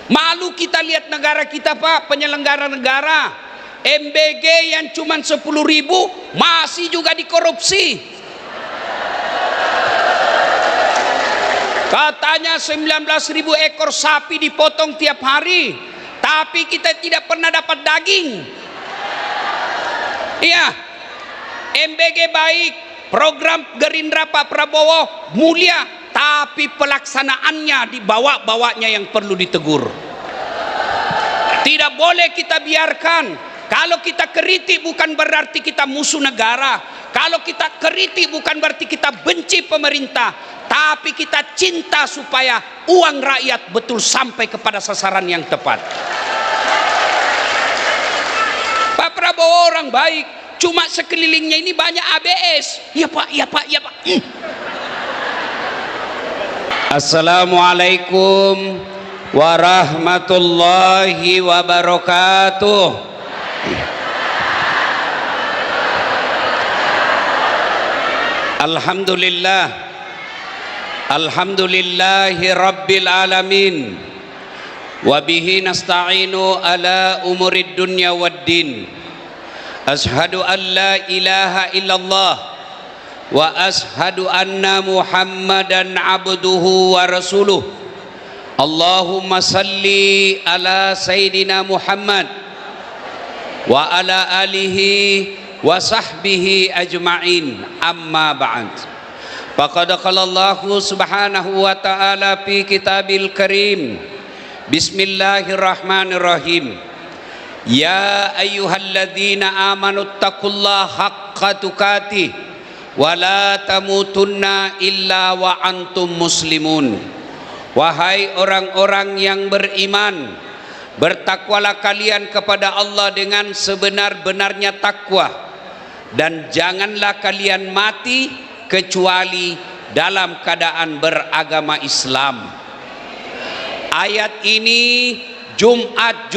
Malu kita lihat negara kita Pak, penyelenggara negara. MBG yang cuma 10.000 masih juga dikorupsi. Katanya 19.000 ekor sapi dipotong tiap hari, tapi kita tidak pernah dapat daging. Iya, MBG baik, program Gerindra Pak Prabowo mulia, tapi pelaksanaannya dibawa-bawanya yang perlu ditegur. Tidak boleh kita biarkan. Kalau kita kritik bukan berarti kita musuh negara. Kalau kita kritik bukan berarti kita benci pemerintah, tapi kita cinta supaya uang rakyat betul sampai kepada sasaran yang tepat. Pak Prabowo orang baik, cuma sekelilingnya ini banyak ABS. Ya Pak, ya Pak, ya Pak. Assalamualaikum warahmatullahi wabarakatuh. Alhamdulillah, alhamdulillahi rabbil alamin, wabihi nasta'inu ala umurid dunya waddin. Ashhadu an la ilaha illallah wa ashhadu anna muhammadan abduhu wa rasuluh. Allahumma salli ala sayyidina Muhammad wa ala alihi wa sahbihi ajma'in, amma ba'd. Faqad qala Allah subhanahu wa ta'ala fi kitabil karim, bismillahirrahmanirrahim, ya ayyuhalladzina amanu taqullaha haqqa tuqatih wa la tamutunna illa wa antum muslimun. Wahai orang-orang yang beriman, bertakwalah kalian kepada Allah dengan sebenar-benarnya takwa, dan janganlah kalian mati kecuali dalam keadaan beragama Islam. Ayat ini Jumat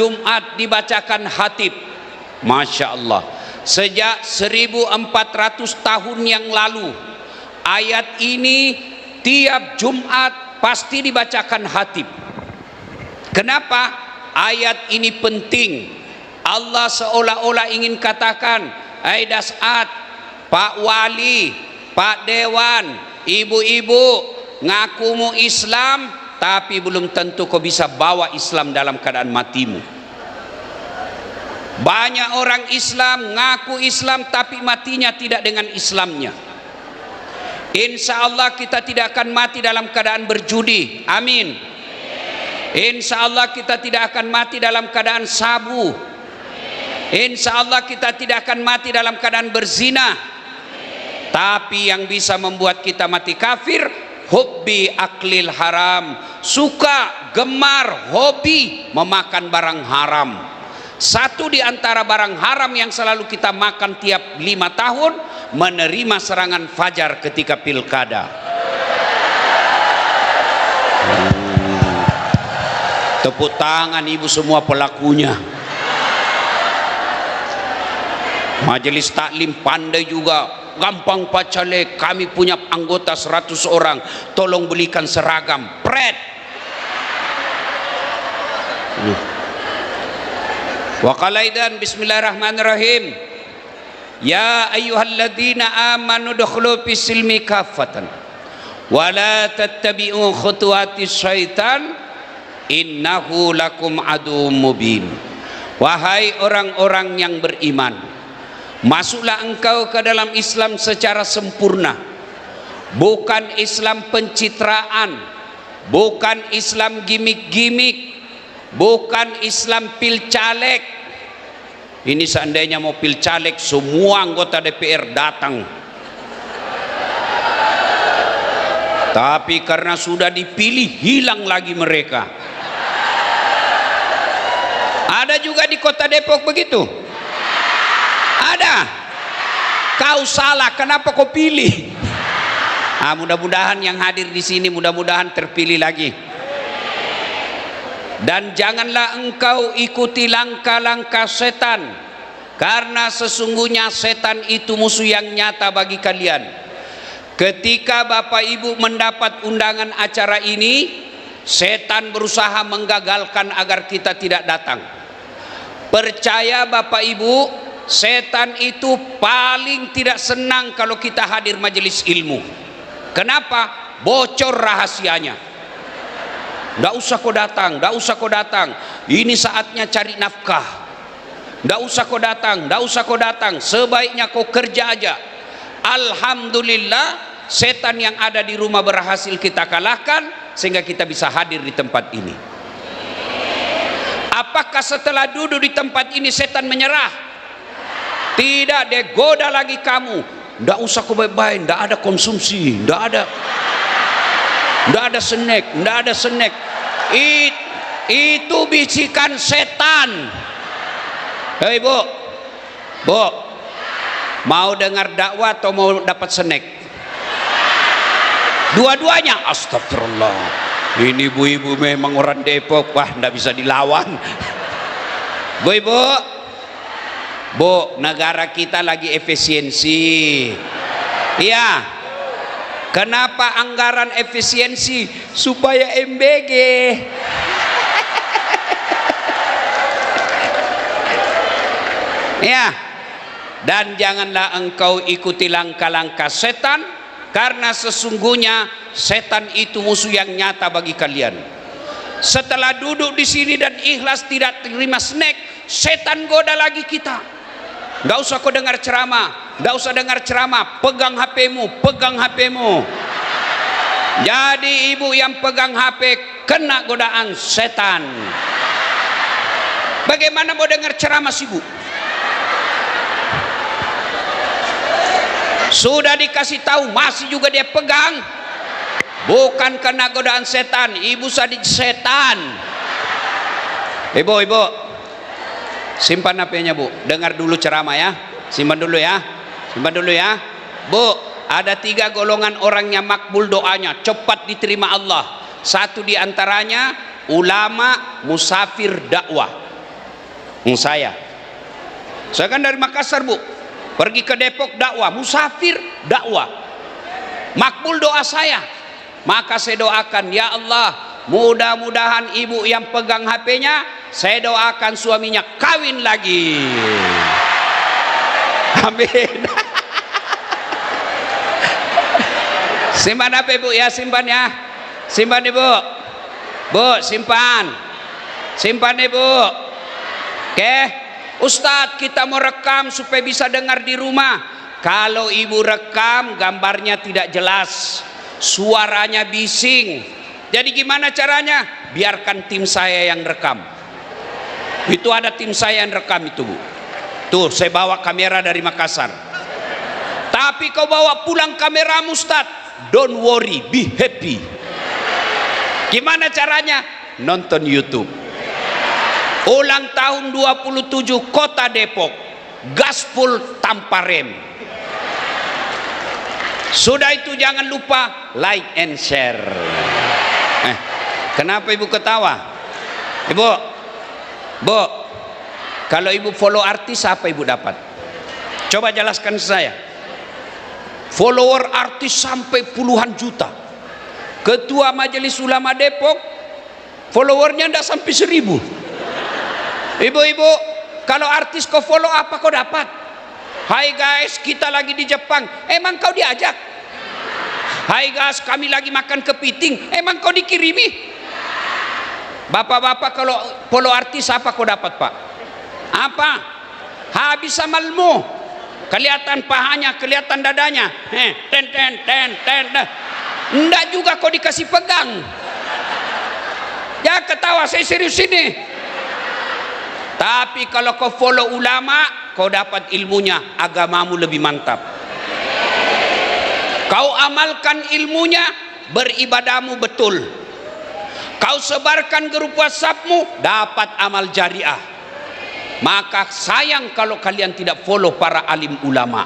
dibacakan khatib, Masya Allah, sejak 1400 tahun yang lalu. Ayat ini tiap Jumat pasti dibacakan khatib. Kenapa? Ayat ini penting. Allah seolah-olah ingin katakan, hai Dasat, Pak Wali, Pak Dewan, ibu-ibu, ngakumu Islam, tapi belum tentu kau bisa bawa Islam dalam keadaan matimu. Banyak orang Islam ngaku Islam tapi matinya tidak dengan Islamnya. Insya Allah kita tidak akan mati dalam keadaan berjudi, amin. Insya Allah kita tidak akan mati dalam keadaan sabu. Insya Allah kita tidak akan mati dalam keadaan berzina. Tapi yang bisa membuat kita mati kafir, hubbi aklil haram, suka, gemar, hobi memakan barang haram. Satu di antara barang haram yang selalu kita makan tiap 5 tahun, menerima serangan fajar ketika pilkada. Tepuk tangan ibu semua pelakunya. Majelis taklim pandai juga, gampang Pak Caleg, kami punya anggota 100 orang, tolong belikan seragam, pret. Wa qalaidan bismillahirrahmanirrahim, ya ayyuhalladzina amanu dukhulu fis silmi kaffatan wa la tattabi'u khutuwatis syaitan innahu lakum aduwwum mubin. Wahai orang-orang yang beriman, masuklah engkau ke dalam Islam secara sempurna, bukan Islam pencitraan, bukan Islam gimik-gimik, bukan Islam pil caleg. Ini seandainya mau pil caleg, semua anggota DPR datang. Tapi karena sudah dipilih, hilang lagi mereka. Ada juga di kota Depok begitu. Ada. Kau salah, kenapa kau pilih? Mudah-mudahan yang hadir di sini mudah-mudahan terpilih lagi. Dan janganlah engkau ikuti langkah-langkah setan, karena sesungguhnya setan itu musuh yang nyata bagi kalian. Ketika Bapak Ibu mendapat undangan acara ini, setan berusaha menggagalkan agar kita tidak datang. Percaya Bapak Ibu, setan itu paling tidak senang kalau kita hadir majelis ilmu. Kenapa? Bocor rahasianya. Nggak usah kau datang, nggak usah kau datang. Ini saatnya cari nafkah. Nggak usah kau datang, nggak usah kau datang. Sebaiknya kau kerja aja. Alhamdulillah, setan yang ada di rumah berhasil kita kalahkan sehingga kita bisa hadir di tempat ini. Apakah setelah duduk di tempat ini setan menyerah? Tidak, dia goda lagi kamu. Nggak usah kau baik-baik, nggak ada konsumsi, nggak ada snack, nggak ada snack. Itu bisikan setan. Hei Bu, mau dengar dakwah atau mau dapat snack? Dua-duanya. Astagfirullah, ini ibu-ibu memang orang Depok, wah nggak bisa dilawan. Bu, negara kita lagi efisiensi. Iya. Kenapa anggaran efisiensi? Supaya MBG. Ya. Dan janganlah engkau ikuti langkah-langkah setan, karena sesungguhnya setan itu musuh yang nyata bagi kalian. Setelah duduk di sini dan ikhlas tidak terima snack, setan goda lagi kita. Nggak usah kau dengar ceramah, nggak usah dengar ceramah, pegang HP-mu, pegang HP-mu. Jadi ibu yang pegang HP kena godaan setan. Bagaimana mau dengar ceramah sih Bu? Sudah dikasih tahu masih juga dia pegang. Bukan kena godaan setan, ibu sadis setan. Ibu, simpan HP-nya Bu, dengar dulu ceramah ya. Simpan dulu ya, simpan dulu ya Bu. Ada 3 golongan orang yang makbul doanya, cepat diterima Allah. Satu diantaranya ulama, musafir, dakwah. Saya kan dari Makassar Bu, pergi ke Depok dakwah, musafir dakwah, makbul doa saya. Maka saya doakan, ya Allah, mudah-mudahan ibu yang pegang HP-nya, saya doakan suaminya kawin lagi. Amin. Simpan HP Bu ya, simpan ya, simpan Ibu. Bu, simpan Ibu. Oke, Ustadz, kita mau rekam supaya bisa dengar di rumah. Kalau ibu rekam, gambarnya tidak jelas, suaranya bising. Jadi gimana caranya? Biarkan tim saya yang rekam. Itu ada tim saya yang rekam itu Bu. Tuh, saya bawa kamera dari Makassar. Tapi kau bawa pulang kamera Ustadz, don't worry, be happy. Gimana caranya? Nonton YouTube. Ulang tahun 27 Kota Depok, gaspol tanpa rem. Sudah itu jangan lupa like and share. Kenapa ibu ketawa? Ibu, kalau ibu follow artis apa ibu dapat? Coba jelaskan saya. Follower artis sampai puluhan juta. Ketua Majelis Ulama Depok, followernya tidak sampai 1000. Ibu-ibu, kalau artis kau follow apa kau dapat? Hai guys, kita lagi di Jepang, emang kau diajak? Hai guys, kami lagi makan kepiting, emang kau dikirimi? Bapak-bapak, kalau follow artis apa kau dapat Pak? Apa? Habis amalmu. Kelihatan pahanya, kelihatan dadanya. Enggak juga kau dikasih pegang. Ya ketawa, saya serius ini. Tapi kalau kau follow ulama, kau dapat ilmunya, agamamu lebih mantap. Kau amalkan ilmunya, beribadahmu betul. Kau sebarkan grup WhatsAppmu, dapat amal jariah. Maka sayang kalau kalian tidak follow para alim ulama.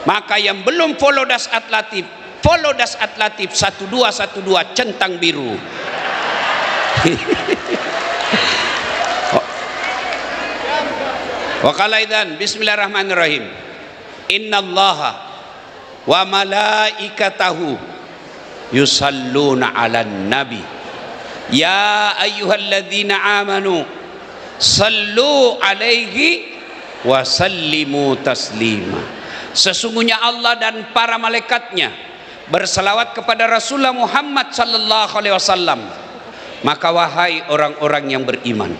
Maka yang belum follow Dasat Latif, follow Dasat Latif 1212 centang biru. Wa qala idzan bismillahirrahmanirrahim. Innallaha wa malaikatahu yusalluna 'alan nabi Ya ayyuhalladzina amanu sallu alaihi wa sallimu taslima. Sesungguhnya Allah dan para malaikatnya berselawat kepada Rasulullah Muhammad sallallahu alaihi wasallam. Maka wahai orang-orang yang beriman,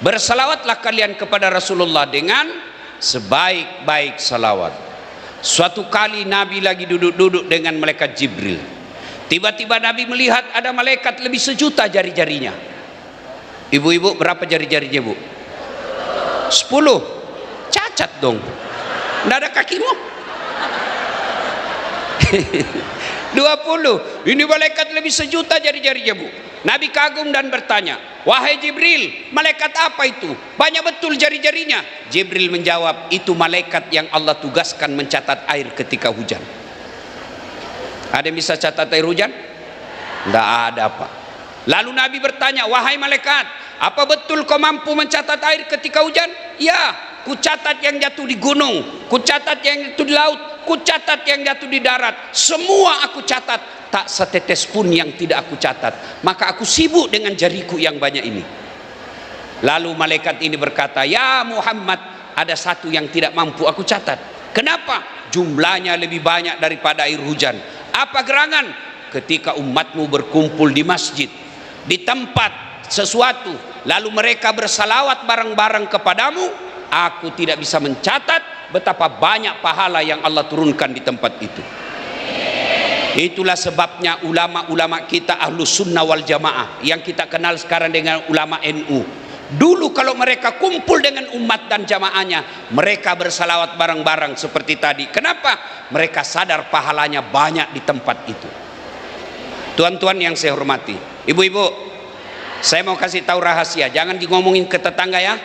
berselawatlah kalian kepada Rasulullah dengan sebaik-baik salawat. Suatu kali Nabi lagi duduk-duduk dengan malaikat Jibril. Tiba-tiba Nabi melihat ada malaikat lebih sejuta jari-jarinya. Ibu-ibu, berapa jari-jarinya, Bu? 10. Cacat dong. Nggak ada kakimu? 20. Ini malaikat lebih sejuta jari-jarinya, Bu. Nabi kagum dan bertanya, wahai Jibril, malaikat apa itu? Banyak betul jari-jarinya. Jibril menjawab, itu malaikat yang Allah tugaskan mencatat air ketika hujan. Ada yang bisa catat air hujan? Tidak ada, Pak. Lalu Nabi bertanya, wahai malaikat, apa betul kau mampu mencatat air ketika hujan? Ya, ku catat yang jatuh di gunung, ku catat yang jatuh di laut, ku catat yang jatuh di darat. Semua aku catat, tak setetes pun yang tidak aku catat. Maka aku sibuk dengan jariku yang banyak ini. Lalu malaikat ini berkata, ya Muhammad, ada satu yang tidak mampu aku catat. Kenapa? Jumlahnya lebih banyak daripada air hujan. Apa gerangan? Ketika umatmu berkumpul di masjid, di tempat sesuatu, lalu mereka bersalawat bareng-bareng kepadamu, aku tidak bisa mencatat betapa banyak pahala yang Allah turunkan di tempat itu. Itulah sebabnya ulama-ulama kita Ahlus Sunnah wal Jamaah yang kita kenal sekarang dengan ulama NU. Dulu kalau mereka kumpul dengan umat dan jamaahnya, mereka bersalawat bareng-bareng seperti tadi. Kenapa? Mereka sadar pahalanya banyak di tempat itu. Tuan-tuan yang saya hormati, ibu-ibu, saya mau kasih tahu rahasia. Jangan ngomongin ke tetangga ya.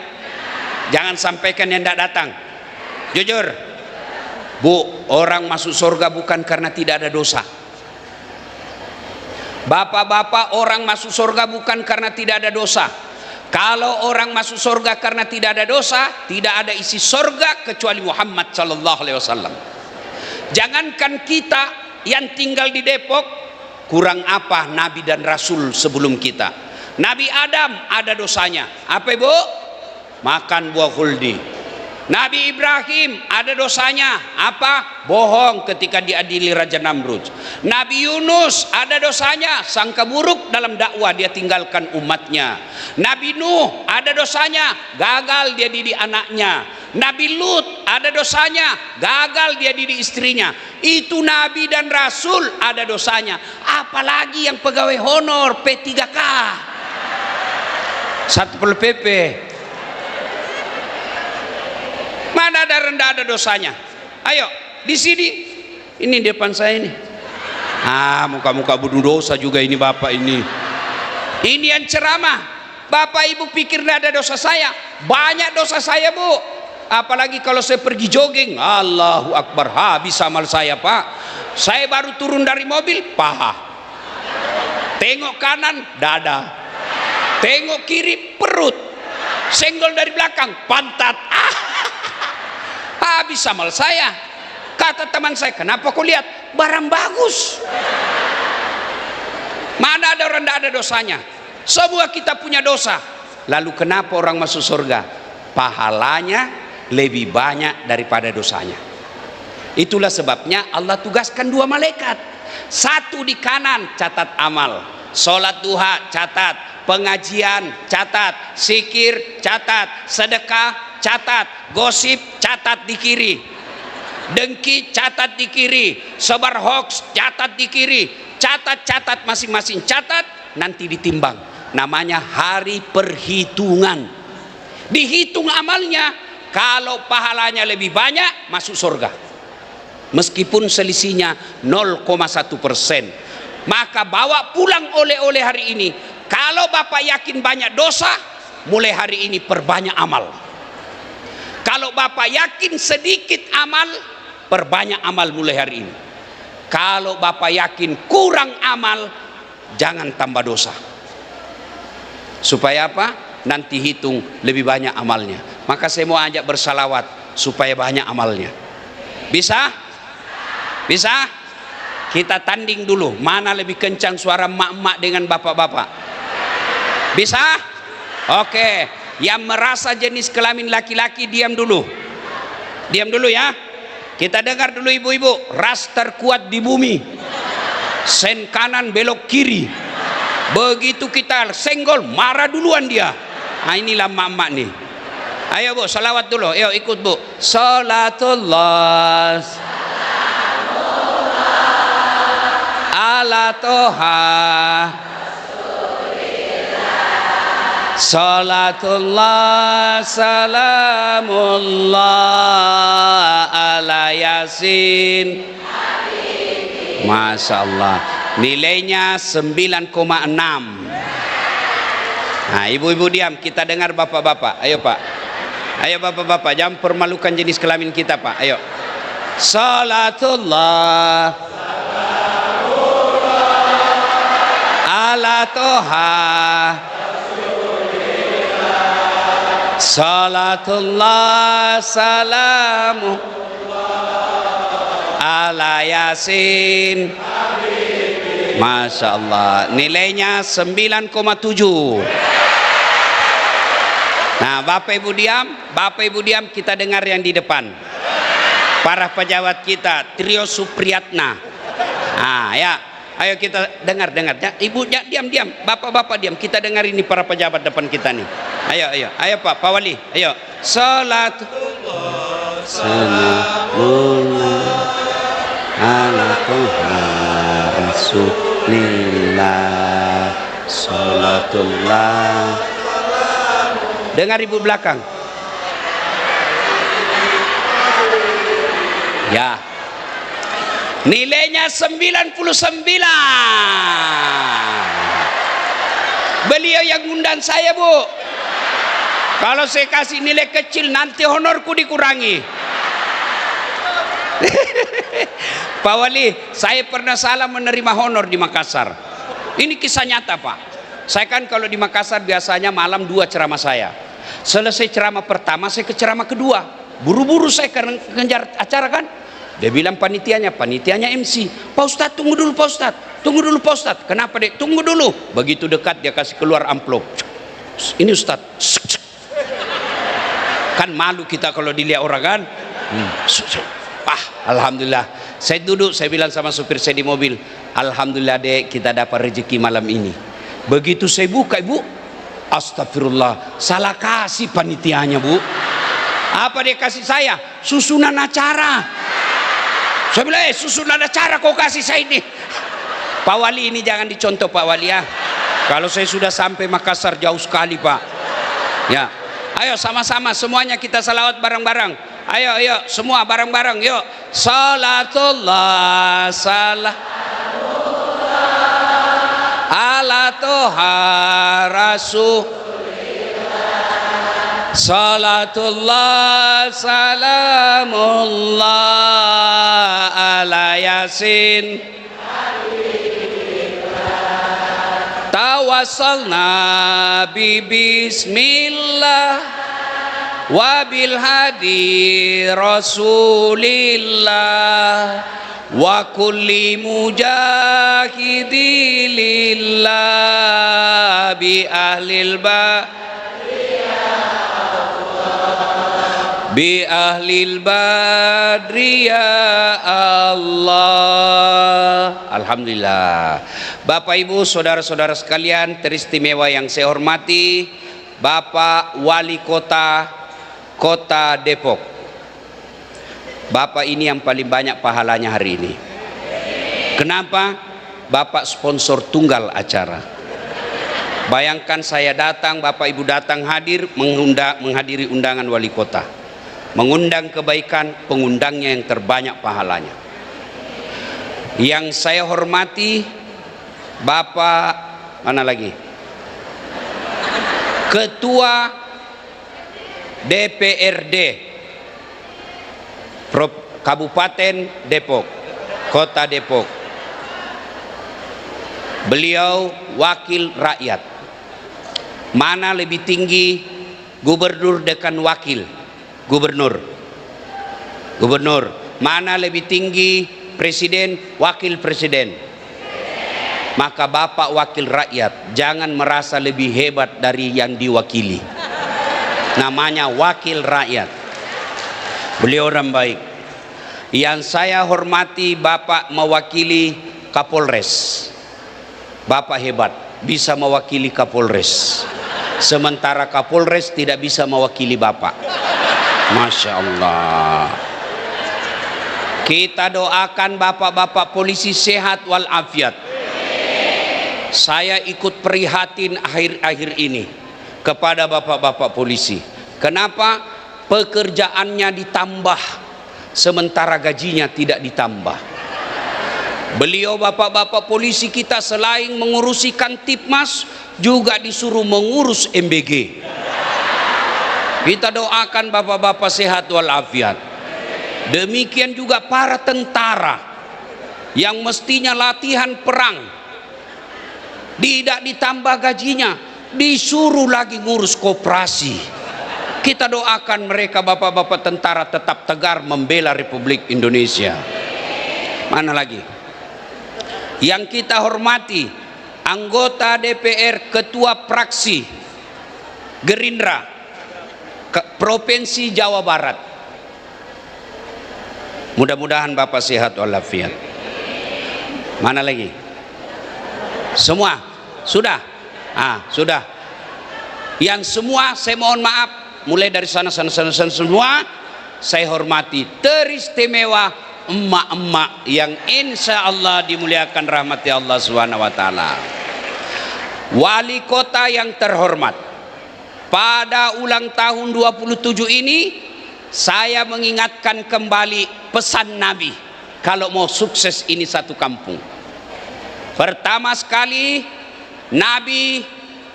Jangan sampaikan yang tidak datang. Jujur, Bu, orang masuk surga bukan karena tidak ada dosa. Bapak-bapak, orang masuk surga bukan karena tidak ada dosa. Kalau orang masuk surga karena tidak ada dosa, tidak ada isi surga kecuali Muhammad sallallahu alaihi wasallam. Jangankan kita yang tinggal di Depok, kurang apa Nabi dan Rasul sebelum kita. Nabi Adam ada dosanya. Apa, Ibu? Makan buah khuldi. Nabi Ibrahim ada dosanya. Apa? Bohong ketika diadili Raja Namrud. Nabi Yunus ada dosanya, sangka buruk dalam dakwah, dia tinggalkan umatnya. Nabi Nuh ada dosanya, gagal dia didik anaknya. Nabi Lut ada dosanya, gagal dia didik istrinya. Itu Nabi dan Rasul ada dosanya. Apalagi yang pegawai honor P3K, Satpol PP. Mana ada rendah ada dosanya? Ayo, di sini, ini depan saya ini. Muka-muka bunuh dosa juga ini bapak ini. Ini yang ceramah. Bapak ibu pikir tidak ada dosa saya? Banyak dosa saya, Bu. Apalagi kalau saya pergi jogging, Allahu Akbar, habis amal saya, Pak. Saya baru turun dari mobil, paha. Tengok kanan, dada. Tengok kiri, perut. Senggol dari belakang, pantat. Habis amal saya. Kata teman saya, kenapa kau lihat? Barang bagus. Mana ada orang tidak ada dosanya? Semua kita punya dosa. Lalu kenapa orang masuk surga? Pahalanya lebih banyak daripada dosanya. Itulah sebabnya Allah tugaskan 2 malaikat. Satu di kanan, catat amal. Sholat duha, catat. Pengajian, catat. Zikir, catat. Sedekah, catat. Gosip, catat di kiri. Dengki, catat di kiri. Sebar hoax, catat di kiri. Catat masing-masing, catat. Nanti ditimbang. Namanya hari perhitungan. Dihitung amalnya. Kalau pahalanya lebih banyak, masuk surga. Meskipun selisihnya 0,1%. Maka bawa pulang oleh-oleh hari ini. Kalau bapak yakin banyak dosa, mulai hari ini perbanyak amal. Kalau bapak yakin sedikit amal, perbanyak amal mulai hari ini. Kalau bapak yakin kurang amal, jangan tambah dosa. Supaya apa? Nanti hitung lebih banyak amalnya. Maka saya mau ajak bersalawat supaya banyak amalnya. Bisa? Bisa? Kita tanding dulu, mana lebih kencang suara emak-emak dengan bapak-bapak. Bisa? Oke. Yang merasa jenis kelamin laki-laki diam dulu. Diam dulu ya. Kita dengar dulu ibu-ibu. Ras terkuat di bumi. Sen kanan belok kiri. Begitu kita senggol, marah duluan dia. Nah, inilah mak-mak nih. Ayo bu, salawat dulu. Ayo ikut bu. Salatullah ala toha. Salatullah salamullah ala yasin. Masya Allah. Nilainya 9,6. Nah ibu-ibu diam, kita dengar bapak-bapak. Ayo pak. Ayo bapak-bapak, jangan permalukan jenis kelamin kita pak. Ayo. Salatullah ala toha. Salatullah salamu ala yasin. Masya Allah. Nilainya 9,7. Nah bapak ibu diam. Bapak ibu diam, kita dengar yang di depan. Para pejabat kita, Trio Supriyatna. Nah ya, ayo kita dengar ya. Ibu ya, diam. Bapak-bapak diam. Kita dengar ini para pejabat depan kita nih. Ayo Pak Wali. Ayo. Salatullah salamullah ala Rasulillah. Salatullah. Dengar ibu belakang. Ya. Nilainya 99. Beliau yang undang saya bu. Kalau saya kasih nilai kecil nanti honorku dikurangi. Pak Wali, saya pernah salah menerima honor di Makassar. Ini kisah nyata pak. Saya kan kalau di Makassar biasanya malam 2 ceramah saya. Selesai ceramah pertama saya ke ceramah kedua. Buru-buru saya karena ngejar acara kan. Dia bilang panitianya MC. Pak Ustadz tunggu dulu Pak Ustadz. Tunggu dulu Pak Ustadz. Kenapa dek? Tunggu dulu. Begitu dekat dia kasih keluar amplop. Ini Ustadz. Kan malu kita kalau dilihat orang kan. Alhamdulillah. Saya duduk, saya bilang sama supir saya di mobil, alhamdulillah dek kita dapat rezeki malam ini. Begitu saya buka ibu, astagfirullah, salah kasih panitianya bu. Apa dia kasih saya? Susunan acara. Saya bilang susunan acara kau kasih saya ini. Pak Wali ini jangan dicontoh Pak Wali ya. Kalau saya sudah sampai Makassar jauh sekali pak. Ya, ayo sama-sama semuanya kita salawat bareng-bareng. Ayo semua bareng-bareng yuk. Salatullah ala toha rasulillah. Salatullah salamullah ala yasin. Tawassalna bi bismillah wabil hadi rasulillah wa kulli mujahidi lillah bi ahlil badri ya Allah. Alhamdulillah. Bapak Ibu saudara-saudara sekalian teristimewa yang saya hormati, Bapak Wali Kota Depok. Bapak ini yang paling banyak pahalanya hari ini. Kenapa? Bapak sponsor tunggal acara. Bayangkan saya datang, Bapak Ibu datang hadir menghadiri undangan wali kota. Mengundang kebaikan, pengundangnya yang terbanyak pahalanya. Yang saya hormati Bapak mana lagi? Ketua DPRD Kabupaten Depok, Kota Depok. Beliau wakil rakyat. Mana lebih tinggi gubernur dengan wakil gubernur? Mana lebih tinggi presiden wakil presiden? Maka Bapak wakil rakyat, jangan merasa lebih hebat dari yang diwakili. Namanya wakil rakyat. Beliau orang baik. Yang saya hormati, Bapak mewakili Kapolres. Bapak hebat, bisa mewakili Kapolres. Sementara Kapolres tidak bisa mewakili Bapak. Masya Allah. Kita doakan bapak-bapak polisi sehat walafiat. Saya ikut prihatin akhir-akhir ini kepada bapak-bapak polisi. Kenapa? Pekerjaannya ditambah, sementara gajinya tidak ditambah. Beliau bapak-bapak polisi kita selain mengurusi Kantipmas, juga disuruh mengurus MBG. Kita doakan bapak-bapak sehat walafiat. Demikian juga para tentara yang mestinya latihan perang, tidak ditambah gajinya, disuruh lagi ngurus koperasi. Kita doakan mereka bapak-bapak tentara tetap tegar membela Republik Indonesia. Mana lagi? Yang kita hormati, anggota DPR, ketua fraksi Gerindra Provinsi Jawa Barat. Mudah-mudahan Bapak sehat walafiat. Mana lagi? Semua? Sudah? Sudah. Yang semua saya mohon maaf, mulai dari sana semua saya hormati, teristimewa emak-emak yang insya Allah dimuliakan rahmati Allah Subhanahu wa taala. Wali kota yang terhormat, pada ulang tahun 27 ini saya mengingatkan kembali pesan Nabi kalau mau sukses ini satu kampung. Pertama sekali, Nabi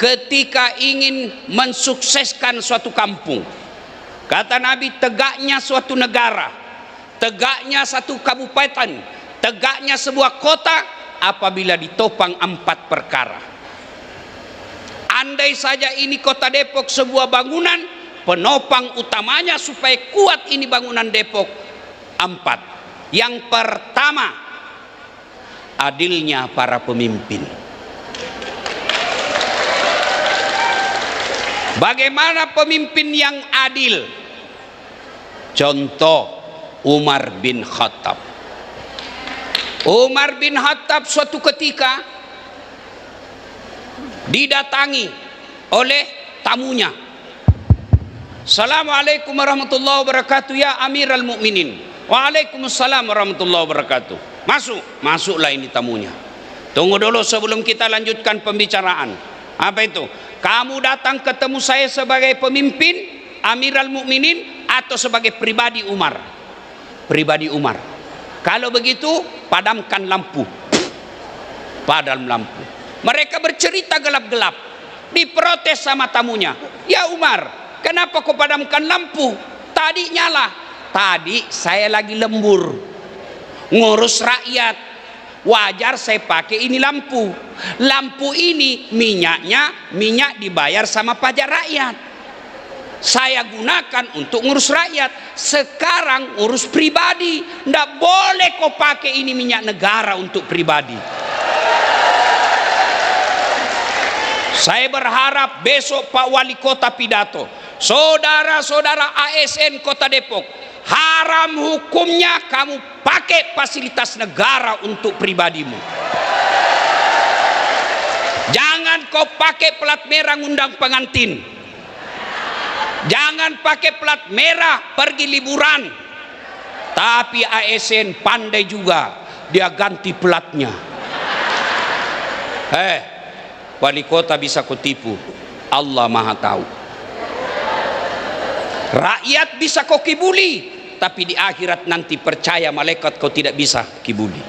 ketika ingin mensukseskan suatu kampung, kata Nabi, tegaknya suatu negara, tegaknya satu kabupaten, tegaknya sebuah kota apabila ditopang 4 perkara. Andai saja ini kota Depok sebuah bangunan, penopang utamanya supaya kuat ini bangunan Depok 4. Yang pertama, adilnya para pemimpin. Bagaimana pemimpin yang adil? Contoh Umar bin Khattab. Umar bin Khattab suatu ketika didatangi oleh tamunya. Assalamualaikum warahmatullahi wabarakatuh ya Amirul Mukminin. Waalaikumsalam warahmatullahi wabarakatuh. Masuklah ini tamunya. Tunggu dulu sebelum kita lanjutkan pembicaraan. Apa itu? Kamu datang ketemu saya sebagai pemimpin Amirul Mukminin atau sebagai pribadi Umar? Pribadi Umar. Kalau begitu padamkan lampu. Padam lampu. Mereka bercerita gelap-gelap, diprotes sama tamunya. Ya Umar, kenapa kau padamkan lampu? Tadi nyala. Tadi saya lagi lembur, ngurus rakyat. Wajar saya pakai ini lampu. Lampu ini minyak dibayar sama pajak rakyat. Saya gunakan untuk ngurus rakyat. Sekarang ngurus pribadi. Nggak boleh kau pakai ini minyak negara untuk pribadi. Saya berharap besok Pak Wali Kota pidato. Saudara-saudara ASN Kota Depok, haram hukumnya kamu pakai fasilitas negara untuk pribadimu. Jangan kau pakai plat merah ngundang pengantin. Jangan pakai plat merah pergi liburan. Tapi ASN pandai juga, dia ganti platnya. Wali kota bisa kau tipu, Allah maha tahu. Rakyat bisa kau kibuli, tapi di akhirat nanti percaya malaikat kau tidak bisa kibuli.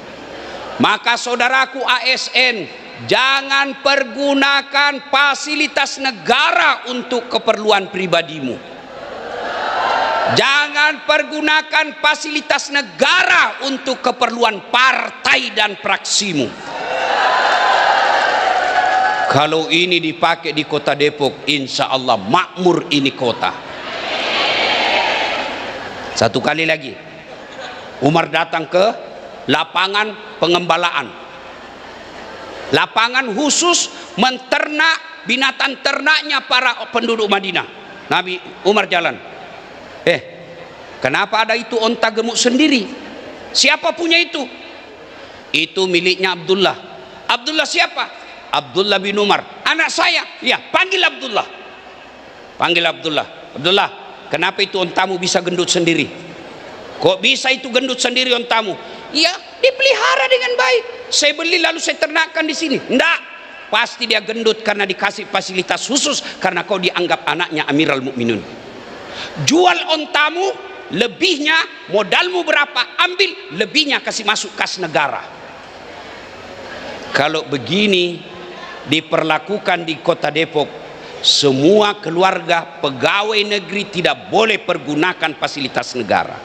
Maka saudaraku ASN, jangan pergunakan fasilitas negara untuk keperluan pribadimu. Jangan pergunakan fasilitas negara untuk keperluan partai dan fraksimu. Kalau ini dipakai di kota Depok, insya Allah makmur ini kota. Satu kali lagi, Umar datang ke lapangan pengembalaan. Lapangan khusus menternak binatang ternaknya para penduduk Madinah. Nabi Umar jalan, kenapa ada itu onta gemuk sendiri? Siapa punya itu? Itu miliknya Abdullah. Abdullah siapa? Abdullah bin Umar, anak saya. Ya, panggil Abdullah. Panggil Abdullah. Abdullah, kenapa itu ontamu bisa gendut sendiri? Kok bisa itu gendut sendiri ontamu? Ya, dipelihara dengan baik. Saya beli lalu saya ternakkan di sini. Enggak, pasti dia gendut karena dikasih fasilitas khusus karena kau dianggap anaknya Amirul Mukminin. Jual ontamu, lebihnya modalmu berapa? Ambil lebihnya, kasih masuk kas negara. Kalau begini diperlakukan di Kota Depok, semua keluarga pegawai negeri tidak boleh pergunakan fasilitas negara.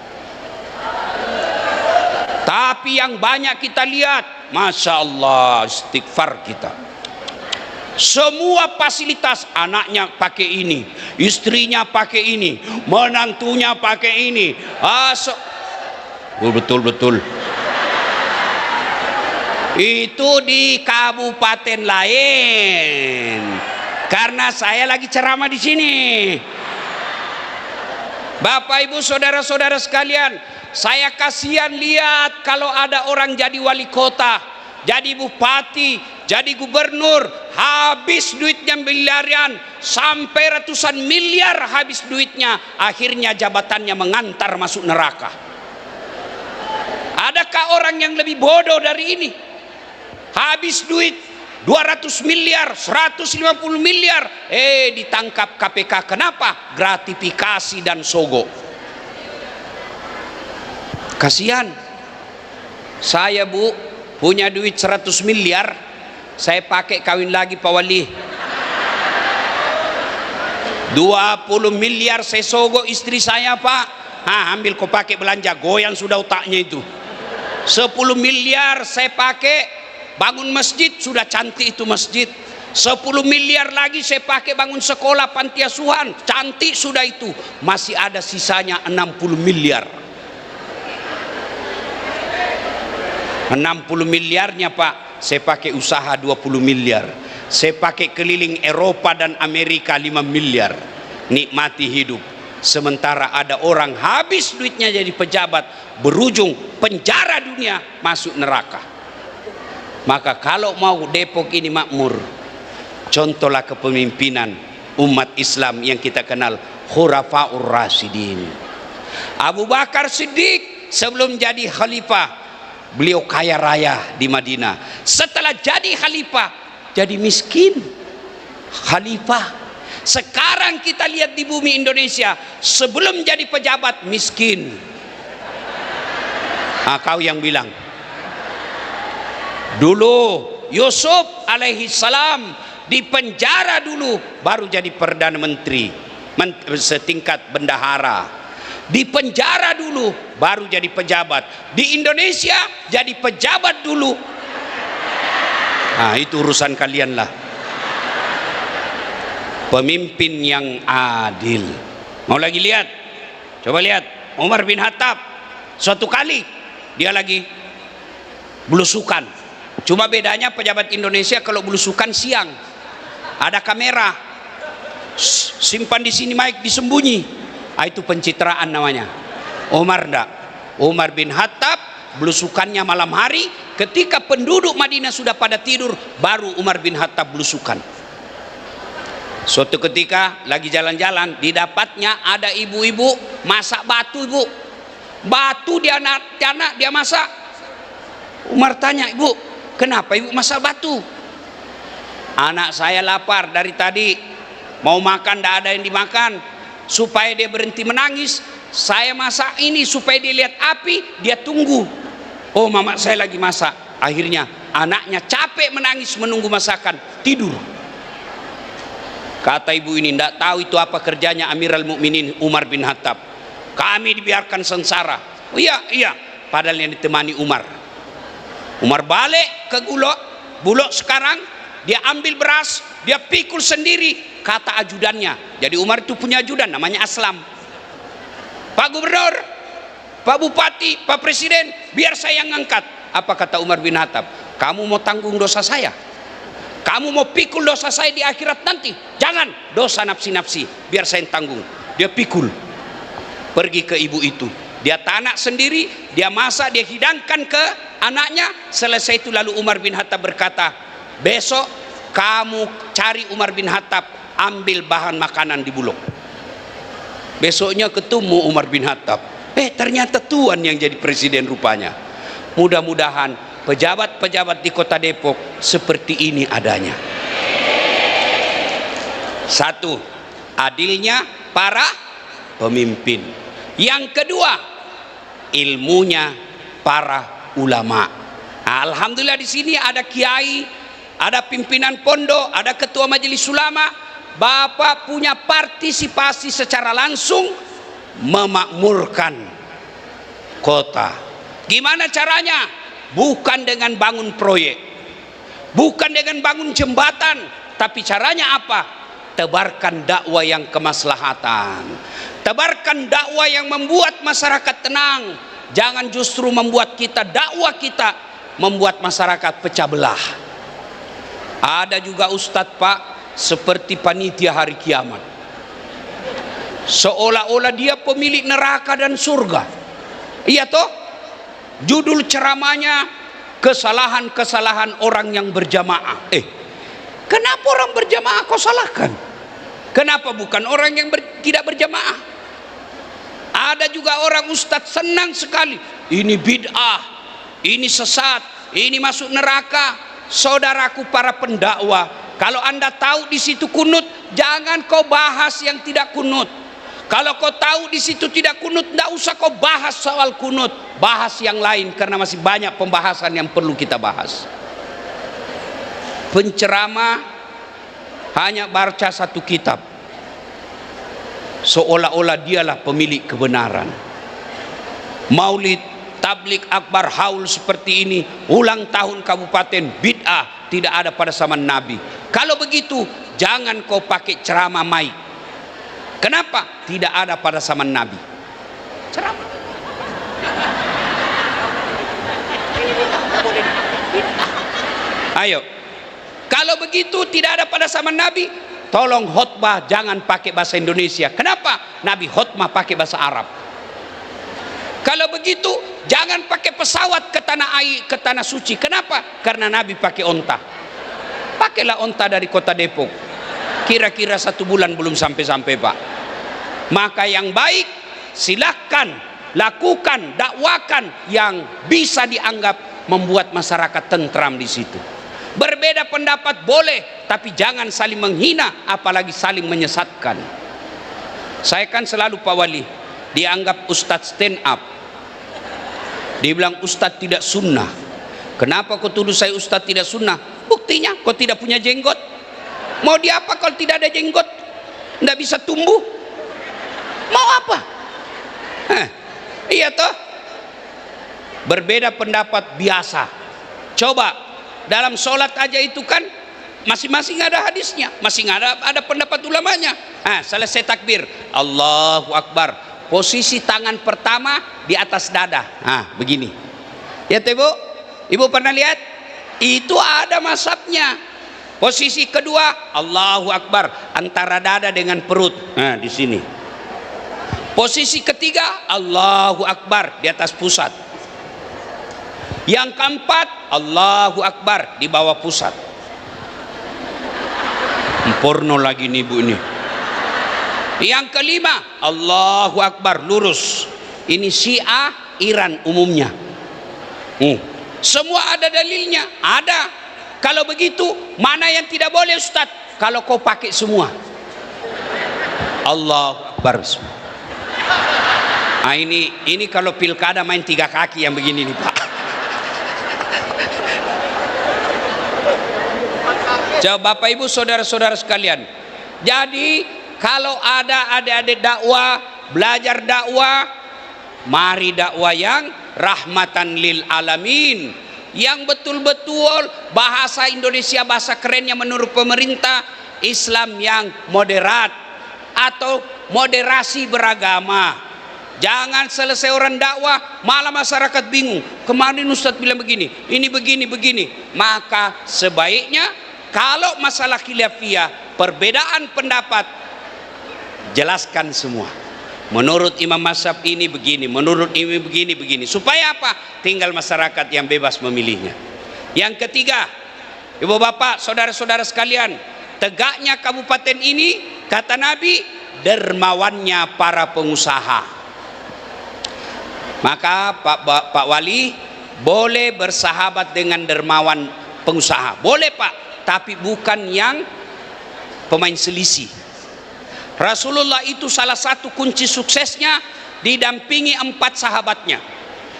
Tapi yang banyak kita lihat, Masya Allah, istighfar kita, semua fasilitas, anaknya pakai ini, istrinya pakai ini, menantunya pakai ini. Betul. Itu di kabupaten lain, karena saya lagi ceramah di sini. Bapak Ibu saudara-saudara sekalian, saya kasihan lihat kalau ada orang jadi wali kota, jadi bupati, jadi gubernur, habis duitnya miliaran, sampai ratusan miliar habis duitnya, akhirnya jabatannya mengantar masuk neraka. Adakah orang yang lebih bodoh dari ini? Habis duit 200 miliar, 150 miliar, ditangkap KPK. Kenapa? Gratifikasi dan sogo. Kasihan. Saya Bu punya duit 100 miliar, saya pakai kawin lagi Pak Wali. 20 miliar saya sogo istri saya Pak. Ambil kau pakai belanja, goyang sudah otaknya itu. 10 miliar saya pakai bangun masjid, sudah cantik itu masjid. 10 miliar lagi saya pakai bangun sekolah panti asuhan, cantik sudah itu. Masih ada sisanya 60 miliar. 60 miliarnya Pak, saya pakai usaha 20 miliar. Saya pakai keliling Eropa dan Amerika 5 miliar. Nikmati hidup. Sementara ada orang habis duitnya jadi pejabat, berujung penjara dunia, masuk neraka. Maka kalau mau Depok ini makmur, contohlah kepemimpinan umat Islam yang kita kenal, Khurafaur Rasyidin. Abu Bakar Siddiq sebelum jadi khalifah, beliau kaya raya di Madinah. Setelah jadi khalifah, jadi miskin. Khalifah. Sekarang kita lihat di bumi Indonesia, sebelum jadi pejabat miskin. Kau yang bilang. Dulu Yusuf alaihi salam di penjara dulu, baru jadi perdana menteri, setingkat bendahara. Di penjara dulu, baru jadi pejabat. Di Indonesia jadi pejabat dulu. Itu urusan kalian lah. Pemimpin yang adil. Mau lagi lihat? Coba lihat Umar bin Khattab. Suatu kali dia lagi belusukan. Cuma bedanya pejabat Indonesia kalau belusukan siang, ada kamera, simpan di sini mic, disembunyi. Itu pencitraan namanya. Umar enggak. Umar bin Khattab belusukannya malam hari, ketika penduduk Madinah sudah pada tidur, baru Umar bin Khattab belusukan. Suatu ketika lagi jalan-jalan, didapatnya ada ibu-ibu masak batu, ibu. Batu dia anak dia masak. Umar tanya, ibu, kenapa ibu masak batu? Anak saya lapar dari tadi, mau makan tidak ada yang dimakan. Supaya dia berhenti menangis, saya masak ini supaya dia lihat api, dia tunggu. Oh, mama saya lagi masak. Akhirnya anaknya capek menangis menunggu masakan, tidur. Kata ibu ini, tidak tahu itu apa kerjanya Amirul Mukminin Umar bin Khattab. Kami dibiarkan sengsara. Oh iya, padahal yang ditemani Umar. Umar balik ke Bulog sekarang, dia ambil beras, dia pikul sendiri. Kata ajudannya, jadi Umar itu punya ajudan namanya Aslam. Pak Gubernur, Pak Bupati, Pak Presiden, biar saya yang ngangkat. Apa kata Umar bin Khattab? Kamu mau tanggung dosa saya? Kamu mau pikul dosa saya di akhirat nanti? Jangan, dosa nafsi-nafsi biar saya yang tanggung. Dia pikul, pergi ke ibu itu, dia tanak sendiri, dia masak, dia hidangkan ke anaknya. Selesai itu lalu Umar bin Khattab berkata, besok kamu cari Umar bin Khattab, ambil bahan makanan di Bulog. Besoknya ketemu Umar bin Khattab, ternyata Tuan yang jadi presiden rupanya. Mudah-mudahan pejabat-pejabat di kota Depok seperti ini adanya. Satu, adilnya para pemimpin. Yang kedua, ilmunya para ulama. Alhamdulillah di sini ada kiai, ada pimpinan pondok, ada ketua majelis ulama. Bapak punya partisipasi secara langsung memakmurkan kota. Gimana caranya? Bukan dengan bangun proyek, bukan dengan bangun jembatan, tapi caranya apa? Tebarkan dakwah yang kemaslahatan, tebarkan dakwah yang membuat masyarakat tenang. Jangan justru membuat kita, dakwah kita membuat masyarakat pecah belah. Ada juga ustadz Pak, seperti panitia hari kiamat, seolah-olah dia pemilik neraka dan surga. Iya toh? Judul ceramahnya, kesalahan-kesalahan orang yang berjamaah. Kenapa orang berjamaah kau salahkan? Kenapa bukan orang yang tidak berjamaah? Ada juga orang ustadz senang sekali, ini bid'ah, ini sesat, ini masuk neraka. Saudaraku para pendakwah, kalau anda tahu di situ kunut, jangan kau bahas yang tidak kunut. Kalau kau tahu di situ tidak kunut, tidak usah kau bahas soal kunut, bahas yang lain, karena masih banyak pembahasan yang perlu kita bahas. Penceramah hanya baca satu kitab, seolah-olah dialah pemilik kebenaran. Maulid, tablik akbar, haul seperti ini, ulang tahun kabupaten, bid'ah, tidak ada pada zaman Nabi. Kalau begitu, jangan kau pakai ceramah mic. Kenapa? Tidak ada pada zaman Nabi ceramah. Ayo, kalau begitu tidak ada pada zaman Nabi, tolong khotbah jangan pakai bahasa Indonesia. Kenapa? Nabi khotbah pakai bahasa Arab. Kalau begitu jangan pakai pesawat ke tanah air, ke tanah suci. Kenapa? Karena Nabi pakai onta. Pakailah onta dari kota Depok. Kira-kira 1 bulan belum sampai-sampai Pak. Maka yang baik silahkan lakukan, dakwakan yang bisa dianggap membuat masyarakat tentram di situ. Berbeda pendapat boleh, tapi jangan saling menghina, apalagi saling menyesatkan. Saya kan selalu Pak Wali dianggap ustadz stand up. Dibilang ustadz tidak sunnah. Kenapa kau tuduh saya ustadz tidak sunnah? Buktinya kau tidak punya jenggot. Mau diapa kalau tidak ada jenggot? Tidak bisa tumbuh. Mau apa? Iya toh? Berbeda pendapat biasa. Coba dalam sholat aja itu kan masing-masing ada hadisnya, masing ada pendapat ulamanya. Selesai takbir, Allahu Akbar, posisi tangan pertama di atas dada. Begini. Ya Ibu? Ibu pernah lihat? Itu ada mazhabnya. Posisi kedua, Allahu Akbar, antara dada dengan perut. Di sini. Posisi ketiga, Allahu Akbar, di atas pusat. Yang keempat, Allahu Akbar, di bawah pusat. Porno lagi nih Bu ini. Yang kelima, Allahu Akbar, lurus. Ini Syiah Iran umumnya. Semua ada dalilnya, ada. Kalau begitu, mana yang tidak boleh Ustaz? Kalau kau pakai semua. Allahu Akbar. Ini kalau pilkada main 3 kaki yang begini nih Pak. Coba Bapak Ibu saudara-saudara sekalian. Jadi kalau ada adik-adik dakwah, belajar dakwah, mari dakwah yang rahmatan lil alamin, yang betul-betul bahasa Indonesia, bahasa kerennya menurut pemerintah, Islam yang moderat atau moderasi beragama. Jangan selesai orang dakwah malah masyarakat bingung. Kemarin Ustadz bilang begini, ini begini. Maka sebaiknya kalau masalah khilafiyah, perbedaan pendapat, jelaskan semua. Menurut imam mazhab ini begini, menurut ini begini. Supaya apa? Tinggal masyarakat yang bebas memilihnya. Yang ketiga, ibu bapak, saudara-saudara sekalian, tegaknya kabupaten ini, kata Nabi, dermawannya para pengusaha. Maka Pak Wali boleh bersahabat dengan dermawan pengusaha. Boleh Pak, tapi bukan yang pemain selisih. Rasulullah itu salah satu kunci suksesnya didampingi 4 sahabatnya.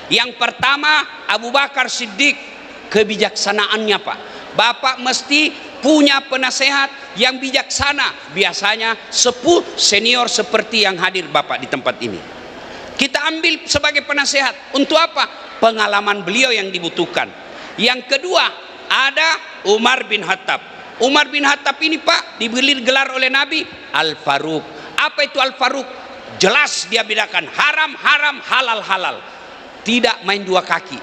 Yang pertama Abu Bakar Siddiq, kebijaksanaannya Pak. Bapak mesti punya penasehat yang bijaksana. Biasanya sepuh senior seperti yang hadir Bapak di tempat ini. Kita ambil sebagai penasehat. Untuk apa? Pengalaman beliau yang dibutuhkan. Yang kedua ada Umar bin Khattab. Umar bin Khattab ini Pak diberi gelar oleh Nabi Al-Faruq. Apa itu Al-Faruq? Jelas dia bedakan haram, halal, halal. Tidak main dua kaki.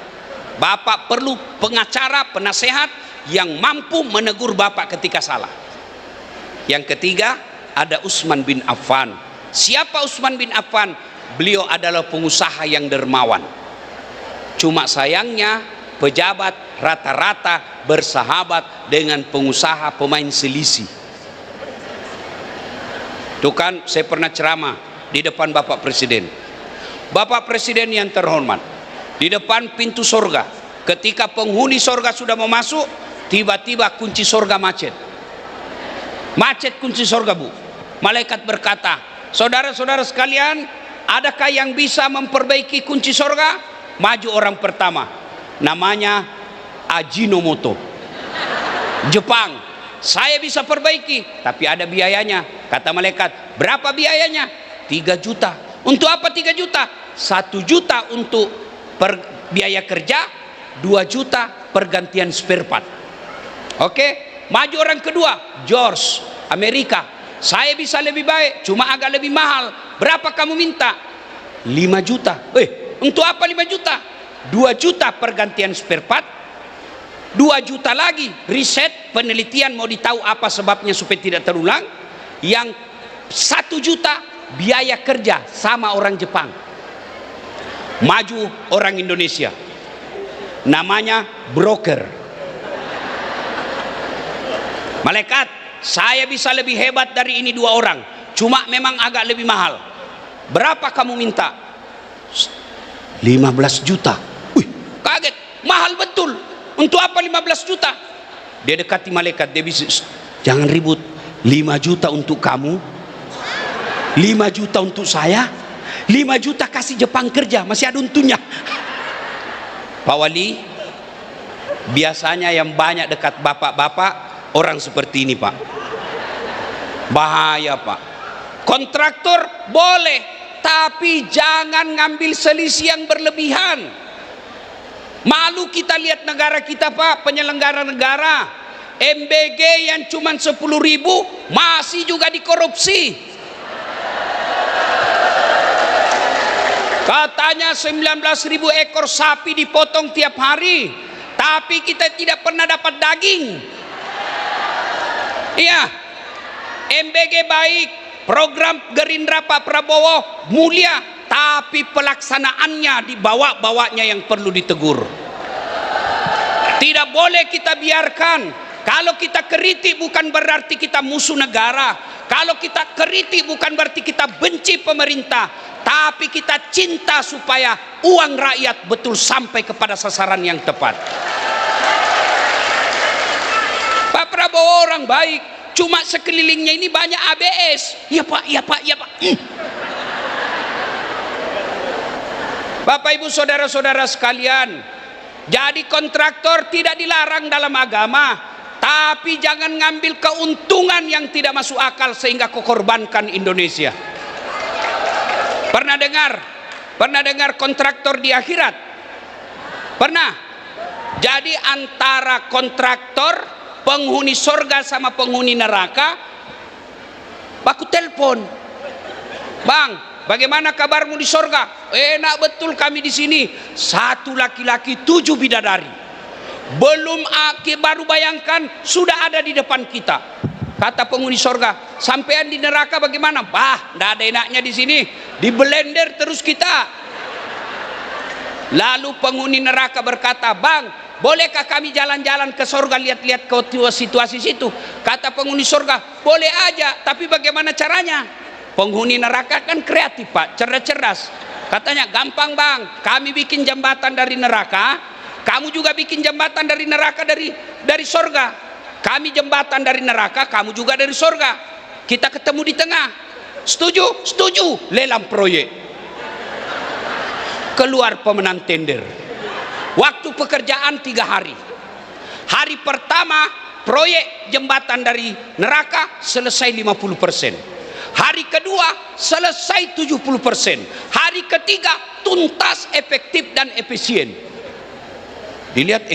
Bapak perlu pengacara, penasehat yang mampu menegur Bapak ketika salah. Yang ketiga ada Utsman bin Affan. Siapa Utsman bin Affan? Beliau adalah pengusaha yang dermawan. Cuma sayangnya pejabat rata-rata bersahabat dengan pengusaha pemain selisih. Itu kan saya pernah ceramah di depan Bapak Presiden. Bapak Presiden yang terhormat, di depan pintu sorga, ketika penghuni sorga sudah mau masuk, tiba-tiba kunci sorga macet. Macet kunci sorga Bu. Malaikat berkata, saudara-saudara sekalian, adakah yang bisa memperbaiki kunci sorga? Maju orang pertama, namanya Ajinomoto, Jepang. Saya bisa perbaiki, tapi ada biayanya. Kata malaikat, berapa biayanya? 3 juta. Untuk apa 3 juta? 1 juta untuk biaya kerja, 2 juta pergantian spare part. Oke, maju orang kedua, George, Amerika. Saya bisa lebih baik, cuma agak lebih mahal. Berapa kamu minta? 5 juta. Untuk apa 5 juta? 2 juta pergantian spare part, 2 juta lagi riset penelitian, mau ditahu apa sebabnya supaya tidak terulang. Yang 1 juta biaya kerja sama orang Jepang. Maju orang Indonesia, namanya broker. Malaikat, saya bisa lebih hebat dari ini 2 orang, cuma memang agak lebih mahal. Berapa kamu minta? 15 juta. Wih, kaget, mahal betul. Untuk apa 15 juta? Dia dekati malaikat, dia bisa, jangan ribut. 5 juta untuk kamu, 5 juta untuk saya, 5 juta kasih Jepang kerja, masih ada untungnya. Pak Wali, biasanya yang banyak dekat bapak-bapak orang seperti ini Pak. Bahaya Pak. Kontraktor boleh, tapi jangan ngambil selisih yang berlebihan. Malu kita lihat negara kita Pak, penyelenggara negara MBG yang cuma 10.000 masih juga dikorupsi. Katanya 19.000 ekor sapi dipotong tiap hari, tapi kita tidak pernah dapat daging. Iya, MBG baik, program Gerindra Pak Prabowo mulia, tapi pelaksanaannya dibawa-bawanya yang perlu ditegur. Tidak boleh kita biarkan. Kalau kita kritik bukan berarti kita musuh negara. Kalau kita kritik bukan berarti kita benci pemerintah, tapi kita cinta supaya uang rakyat betul sampai kepada sasaran yang tepat. Pak Prabowo orang baik, cuma sekelilingnya ini banyak ABS. Ya Pak, ya Pak, ya Pak. Bapak Ibu saudara-saudara sekalian, jadi kontraktor tidak dilarang dalam agama, tapi jangan ngambil keuntungan yang tidak masuk akal sehingga kau korbankan Indonesia. Pernah dengar kontraktor di akhirat? Pernah? Jadi antara kontraktor, penghuni sorga sama penghuni neraka, baku telepon, Bang, bagaimana kabarmu di sorga? Enak betul kami di sini. 1 laki-laki 7 bidadari. Belum baru bayangkan sudah ada di depan kita. Kata penghuni sorga, sampean di neraka bagaimana? Bah, tidak ada enaknya di sini, di blender terus kita. Lalu penghuni neraka berkata, bang, bolehkah kami jalan-jalan ke sorga, lihat-lihat ke situasi situ? Kata penghuni sorga, boleh aja, tapi bagaimana caranya? Penghuni neraka kan kreatif pak, cerdas-cerdas. Katanya, gampang bang, kami bikin jembatan dari neraka, kamu juga bikin jembatan dari neraka, dari sorga. Kami jembatan dari neraka, kamu juga dari sorga. Kita ketemu di tengah. Setuju? Setuju. Lelang proyek. Keluar pemenang tender. Waktu pekerjaan 3 hari. Hari pertama proyek jembatan dari neraka selesai 50%. Hari kedua selesai 70%. Hari ketiga tuntas, efektif dan efisien. Dilihat,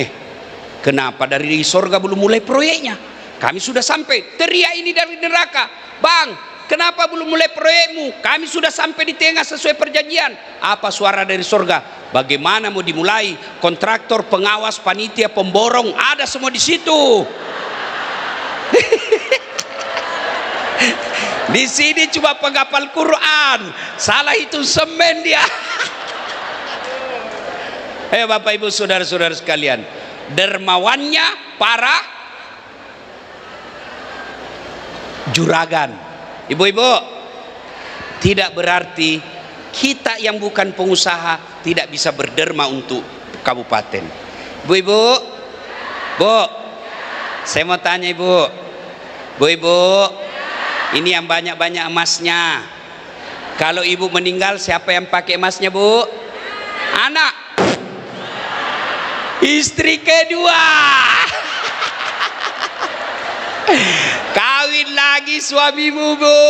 kenapa dari sorga belum mulai proyeknya? Kami sudah sampai. Teriak ini dari neraka, bang, kenapa belum mulai proyekmu? Kami sudah sampai di tengah sesuai perjanjian. Apa suara dari sorga? Bagaimana mau dimulai? Kontraktor, pengawas, panitia, pemborong, ada semua di situ. Di sini cuma penghafal Quran, salah itu semen dia. Bapak ibu saudara-saudara sekalian, dermawannya para juragan. Ibu-ibu, tidak berarti kita yang bukan pengusaha tidak bisa berderma untuk kabupaten. Ibu-ibu, bu, saya mau tanya ibu, bu-ibu, ini yang banyak-banyak emasnya. Kalau ibu meninggal, siapa yang pakai emasnya bu? Anak. Istri kedua. Kawin lagi suamimu bu.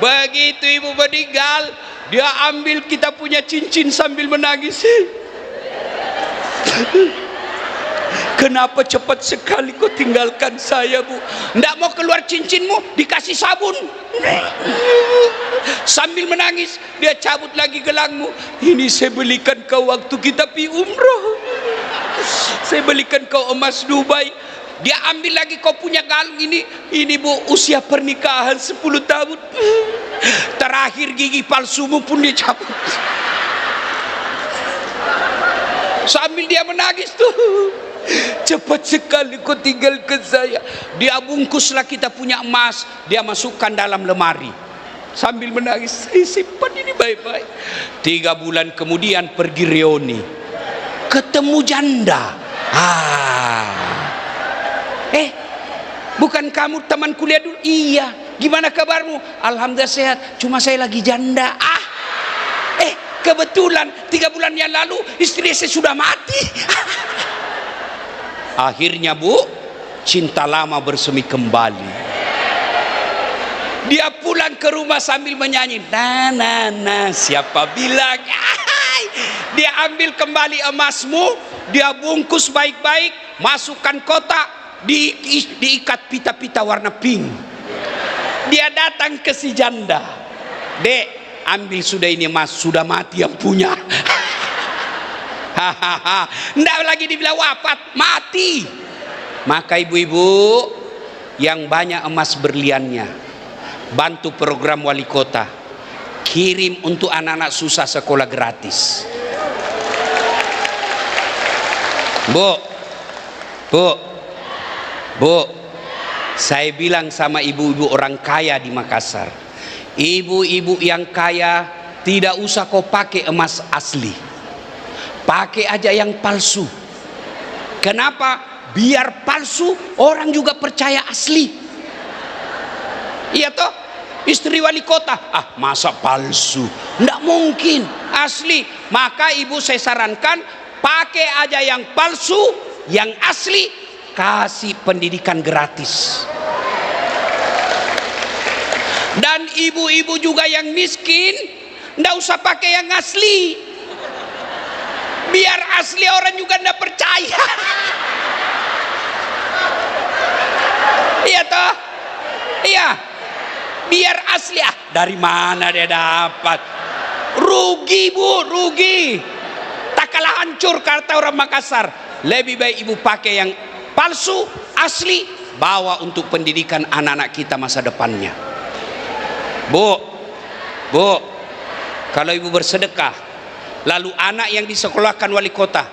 Begitu ibu meninggal, dia ambil kita punya cincin sambil menangis. Kenapa cepat sekali kau tinggalkan saya bu? Tidak mau keluar cincinmu, dikasih sabun. Sambil menangis, dia cabut lagi gelangmu. Ini saya belikan kau waktu kita pergi umroh. Saya belikan kau emas Dubai. Dia ambil lagi kau punya galung ini. Ini bu, usia pernikahan 10 tahun. Terakhir gigi palsumu pun dia cabut. Sambil dia menangis tuh. Cepat sekali kau tinggalkan saya. Dia bungkuslah kita punya emas, dia masukkan dalam lemari sambil menangis. Saya simpan ini baik-baik. 3 bulan kemudian pergi reuni, ketemu janda. Bukan kamu teman kuliah dulu? Iya. Gimana kabarmu? Alhamdulillah sehat, cuma saya lagi janda. Kebetulan 3 bulan yang lalu istri saya sudah mati. Akhirnya bu, cinta lama bersemi kembali. Dia pulang ke rumah sambil menyanyi, na siapa bilang. Dia ambil kembali emasmu, dia bungkus baik-baik, masukkan kotak, diikat pita-pita warna pink. Dia datang ke si janda, dek, ambil sudah ini emas, sudah mati yang punya. Tidak lagi dibilang wafat, mati. Maka ibu-ibu yang banyak emas berliannya, bantu program wali kota, kirim untuk anak-anak susah sekolah gratis. Bu, saya bilang sama ibu-ibu orang kaya di Makassar, ibu-ibu yang kaya tidak usah kau pakai emas asli, pakai aja yang palsu. Kenapa? Biar palsu orang juga percaya asli. Iya toh? Istri wali kota, masa palsu? Nggak mungkin, asli. Maka ibu saya sarankan pakai aja yang palsu, yang asli kasih pendidikan gratis. Dan ibu-ibu juga yang miskin nggak usah pakai yang asli, biar asli orang juga nggak percaya. Iya toh? Iya, biar asli. Dari mana dia dapat? Rugi bu, rugi. Tak kalah hancur kata orang Makassar. lebih baik ibu pakai yang palsu, asli, bawa untuk pendidikan anak-anak kita masa depannya. Bu, kalau ibu bersedekah, lalu anak yang disekolahkan wali kota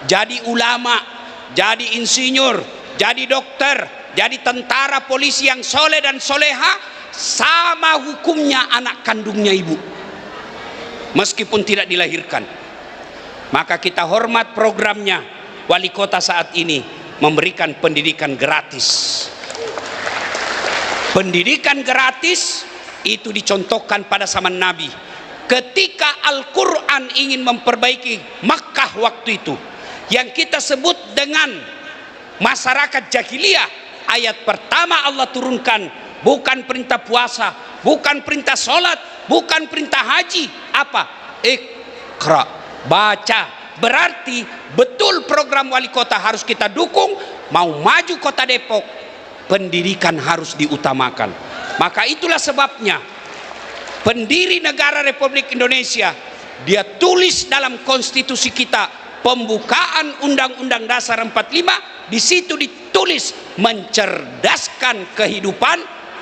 jadi ulama, jadi insinyur, jadi dokter, jadi tentara, polisi yang soleh dan soleha, sama hukumnya anak kandungnya ibu, meskipun tidak dilahirkan. Maka kita hormat programnya wali kota saat ini, memberikan pendidikan gratis. Pendidikan gratis itu dicontohkan pada zaman Nabi. Ketika Al-Quran ingin memperbaiki Makkah waktu itu, yang kita sebut dengan masyarakat jahiliyah, ayat pertama Allah turunkan bukan perintah puasa, bukan perintah sholat, bukan perintah haji. Apa? Iqra, baca. Berarti betul program wali kota harus kita dukung. Mau maju kota Depok, pendidikan harus diutamakan. Maka itulah sebabnya pendiri negara Republik Indonesia, dia tulis dalam konstitusi kita, pembukaan Undang-Undang Dasar 45, di situ ditulis mencerdaskan kehidupan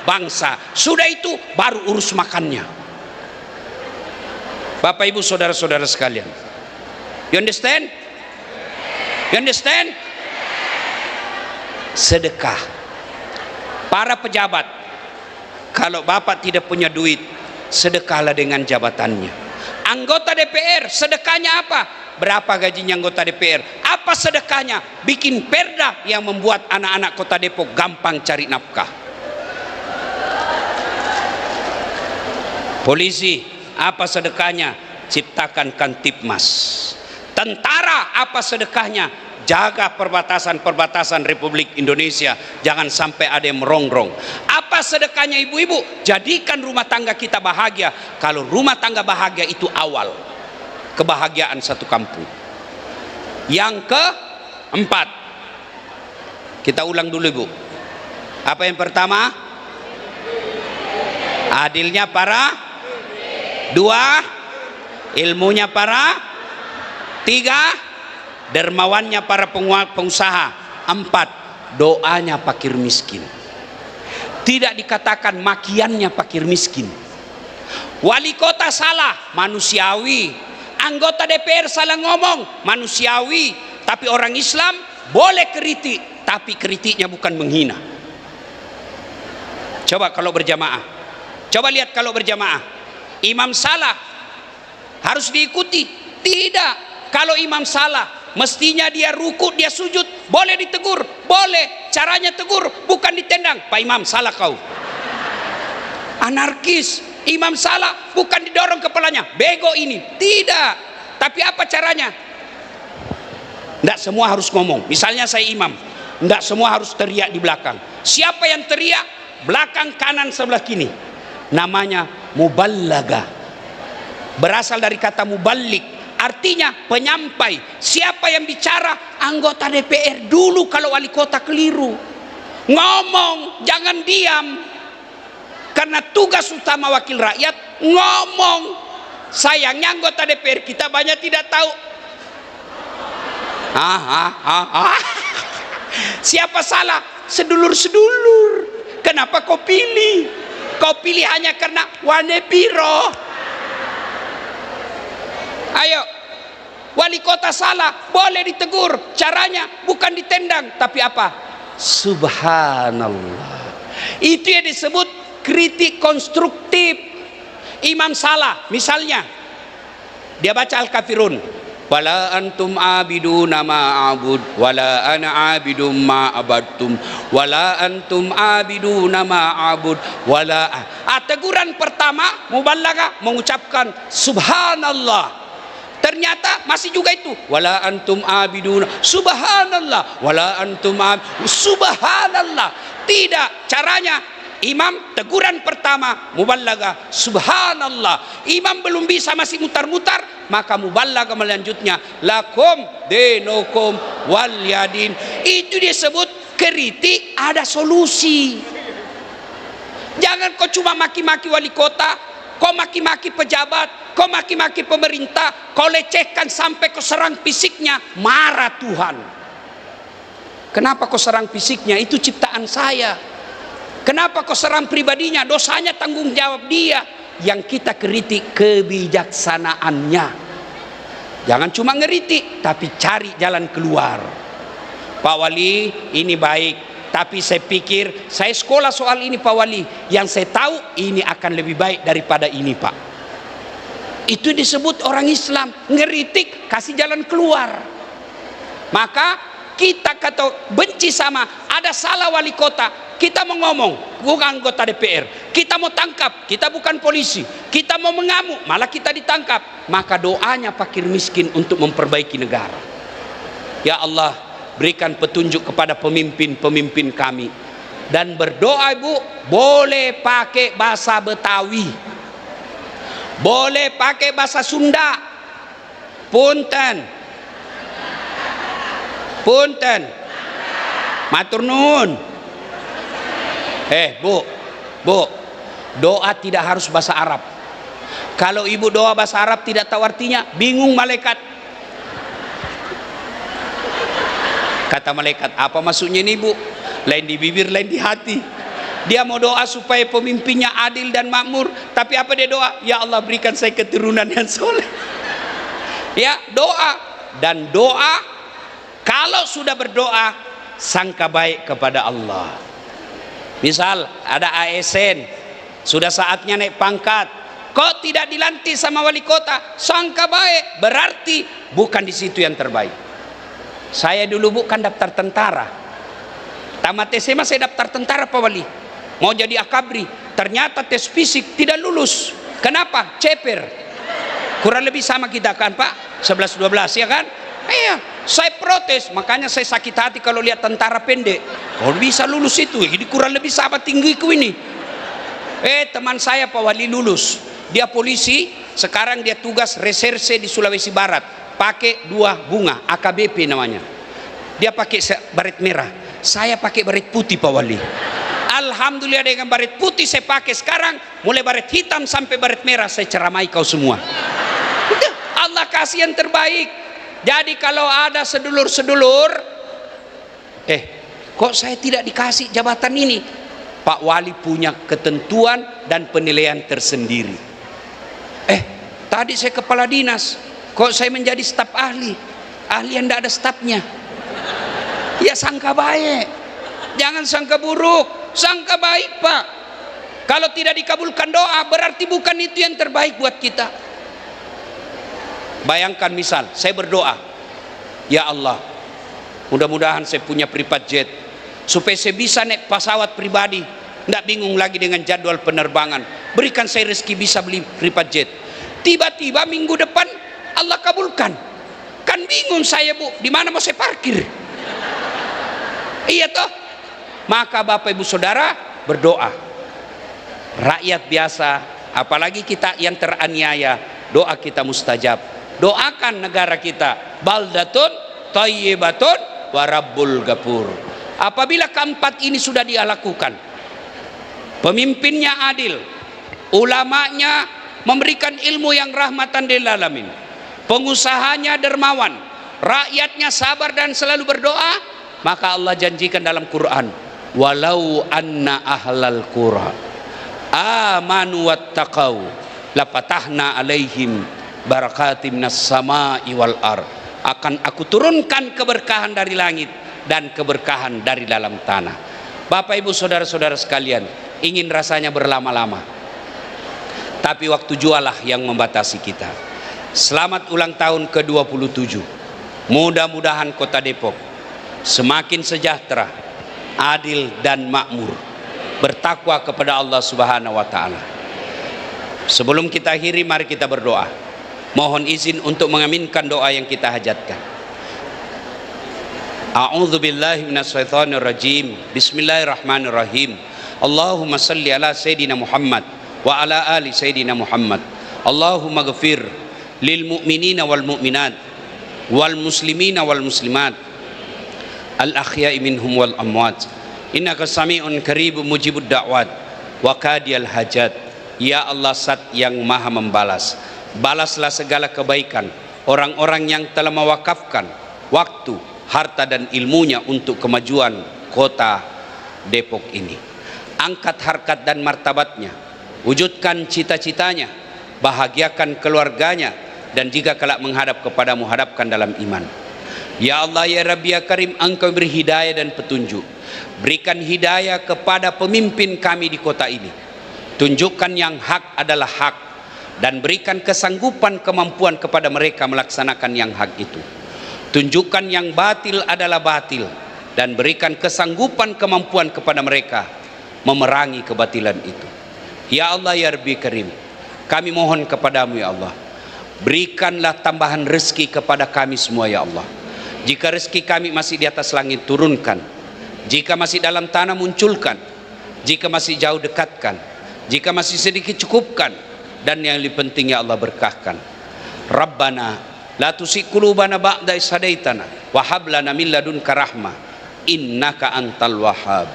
bangsa. Sudah itu baru urus makannya. Bapak Ibu saudara-saudara sekalian, you understand? You understand? Sedekah. Para pejabat, kalau Bapak tidak punya duit, sedekahlah dengan jabatannya. Anggota DPR, sedekahnya apa? Berapa gajinya anggota DPR? Apa sedekahnya? Bikin perda yang membuat anak-anak kota Depok gampang cari nafkah. Polisi, apa sedekahnya? Ciptakan Kantipmas. Tentara, apa sedekahnya? Jaga perbatasan-perbatasan Republik Indonesia, jangan sampai ada yang merongrong. Apa sedekahnya ibu-ibu? Jadikan rumah tangga kita bahagia. Kalau rumah tangga bahagia itu awal kebahagiaan satu kampung. Yang keempat, kita ulang dulu ibu. Apa yang pertama? Adilnya para. Dua, ilmunya para. Tiga, dermawannya para pengusaha. Empat, doanya fakir miskin. Tidak dikatakan makiannya fakir miskin. Wali kota salah, manusiawi. Anggota DPR salah ngomong, manusiawi. Tapi orang Islam boleh kritik, tapi kritiknya bukan menghina. Coba kalau berjamaah, coba lihat kalau berjamaah, imam salah harus diikuti? Tidak. Kalau imam salah, mestinya dia ruku, dia sujud, boleh ditegur, boleh. Caranya tegur, bukan ditendang. Pak Imam, salah kau. Anarkis, imam salah, bukan didorong kepalanya, bego ini. Tidak. Tapi apa caranya? Tidak semua harus ngomong. Misalnya saya imam, tidak semua harus teriak di belakang. Siapa yang teriak? Belakang, kanan, sebelah kiri. Namanya muballaga. Berasal dari kata mubalik. Artinya penyampai. Siapa yang bicara? Anggota DPR. Dulu kalau wali kota keliru, ngomong, jangan diam. Karena tugas utama wakil rakyat ngomong. Sayangnya anggota DPR kita banyak tidak tahu. Siapa salah? Sedulur-sedulur. Kenapa kau pilih? Kau pilih hanya karena wane piro. Ayo, wali kota salah, boleh ditegur. Caranya bukan ditendang, tapi apa? Subhanallah. Itu yang disebut kritik konstruktif. Imam salah, misalnya dia baca Al-Kafirun, wala antum abiduna ma a'bud wala ana abidum ma abadtum wala antum abiduna ma a'bud wala. Teguran pertama muballaghah mengucapkan subhanallah. Ternyata masih juga itu wala antum abiduna subhanallah wala antum subhanallah. Tidak. Caranya imam teguran pertama muballaghah subhanallah. Imam belum bisa, masih mutar-mutar, maka muballaghah melanjutnya lakum dinukum wal yadin. Itu disebut kritik ada solusi. Jangan kau cuma maki-maki wali kota, kau maki-maki pejabat, kau maki-maki pemerintah, kau lecehkan sampai kau serang fisiknya, marah Tuhan. Kenapa kau serang fisiknya? Itu ciptaan saya. Kenapa kau serang pribadinya? Dosanya tanggung jawab dia. Yang kita kritik kebijaksanaannya. Jangan cuma ngeritik, tapi cari jalan keluar. Pak Wali, ini baik, tapi saya pikir, saya sekolah soal ini Pak Wali, yang saya tahu ini akan lebih baik daripada ini Pak. Itu disebut orang Islam, ngeritik, kasih jalan keluar. Maka kita kata benci sama, ada salah wali kota, kita mau ngomong, bukan anggota DPR, kita mau tangkap, kita bukan polisi, kita mau mengamuk, malah kita ditangkap. Maka doanya fakir miskin untuk memperbaiki negara. Ya Allah, berikan petunjuk kepada pemimpin-pemimpin kami. Dan berdoa Ibu, boleh pakai bahasa Betawi, boleh pakai bahasa Sunda. Punten, punten, matur nuwun. Bu, doa tidak harus bahasa Arab. Kalau ibu doa bahasa Arab tidak tahu artinya, bingung malaikat. Kata malaikat, apa maksudnya ini Bu? Lain di bibir, lain di hati. Dia mau doa supaya pemimpinnya adil dan makmur, tapi apa dia doa? Ya Allah, berikan saya keturunan yang soleh. Ya, doa. Dan doa, kalau sudah berdoa, sangka baik kepada Allah. Misal ada ASN, sudah saatnya naik pangkat, kok tidak dilantik sama wali kota, sangka baik, berarti bukan di situ yang terbaik. Saya dulu bukan daftar tentara, tamat SMA saya daftar tentara Pak Wali, mau jadi akabri, ternyata tes fisik tidak lulus. Kenapa? Ceper. Kurang lebih sama kita kan Pak, 11-12 ya kan? Iya, saya protes, makanya saya sakit hati kalau lihat tentara pendek. Oh bisa lulus itu, jadi kurang lebih sama tinggiku ini. Teman saya Pak Wali lulus, dia polisi, sekarang dia tugas reserse di Sulawesi Barat, pakai 2 bunga, AKBP namanya. Dia pakai baret merah, saya pakai baret putih Pak Wali. Alhamdulillah dengan baret putih saya pakai sekarang, mulai baret hitam sampai baret merah saya ceramai kau semua. Allah kasih yang terbaik. Jadi kalau ada sedulur-sedulur, kok saya tidak dikasih jabatan ini? Pak Wali punya ketentuan dan penilaian tersendiri. Tadi saya kepala dinas, kok saya menjadi staf ahli? Ahli yang tidak ada stafnya. Ya sangka baik, jangan sangka buruk, sangka baik Pak. Kalau tidak dikabulkan doa, berarti bukan itu yang terbaik buat kita. Bayangkan misal saya berdoa, ya Allah, mudah-mudahan saya punya private jet supaya saya bisa naik pesawat pribadi, tidak bingung lagi dengan jadwal penerbangan. Berikan saya rezeki bisa beli private jet. Tiba-tiba minggu depan Allah kabulkan, kan bingung saya Bu, di mana mau saya parkir? Iya toh. Maka Bapak Ibu Saudara berdoa. Rakyat biasa, apalagi kita yang teraniaya, doa kita mustajab. Doakan negara kita, baldatun thayyibatun wa rabbul ghafur. Apabila keempat ini sudah dia lakukan, pemimpinnya adil, ulamanya memberikan ilmu yang rahmatan lil alamin, pengusahanya dermawan, rakyatnya sabar dan selalu berdoa, maka Allah janjikan dalam Quran, walau anna ahlal qura amanu wattaqau lapatahna alaihim barakatim minas sama'i wal ar, akan aku turunkan keberkahan dari langit dan keberkahan dari dalam tanah. Bapak Ibu saudara-saudara sekalian, ingin rasanya berlama-lama, tapi waktu jualah yang membatasi kita. Selamat ulang tahun ke-27. Mudah-mudahan Kota Depok semakin sejahtera, adil dan makmur, bertakwa kepada Allah Subhanahu wa taala. Sebelum kita akhiri, mari kita berdoa. Mohon izin untuk mengaminkan doa yang kita hajatkan. A'udzubillahi minasyaitonirrajim. Bismillahirrahmanirrahim. Allahumma salli ala Sayyidina Muhammad wa ala ali Sayyidina Muhammad. Allahumma ghafir lil mu'minina wal mu'minat wal muslimina wal muslimat al ahya'i minhum wal amwat. Innaka sami'un qaribun mujibud da'wat wa qadiyal hajat. Ya Allah, Zat yang maha membalas, balaslah segala kebaikan orang-orang yang telah mewakafkan waktu, harta dan ilmunya untuk kemajuan kota Depok ini. Angkat harkat dan martabatnya, wujudkan cita-citanya, bahagiakan keluarganya, dan jika kelak menghadap kepadamu, hadapkan dalam iman. Ya Allah, ya Rabbi, ya Karim, Engkau beri hidayah dan petunjuk. Berikan hidayah kepada pemimpin kami di kota ini. Tunjukkan yang hak adalah hak, dan berikan kesanggupan kemampuan kepada mereka melaksanakan yang hak itu. Tunjukkan yang batil adalah batil, dan berikan kesanggupan kemampuan kepada mereka memerangi kebatilan itu. Ya Allah, ya Rabbi Karim, kami mohon kepadamu ya Allah, berikanlah tambahan rezeki kepada kami semua ya Allah. Jika rezeki kami masih di atas langit, turunkan. Jika masih dalam tanah, munculkan. Jika masih jauh, dekatkan. Jika masih sedikit, cukupkan. Dan yang lebih penting ya Allah, berkahkan. Rabbana la tuzigh qulubana ba'da idh hadaitana wa hab lana min ladunka rahmah innaka antal wahhab.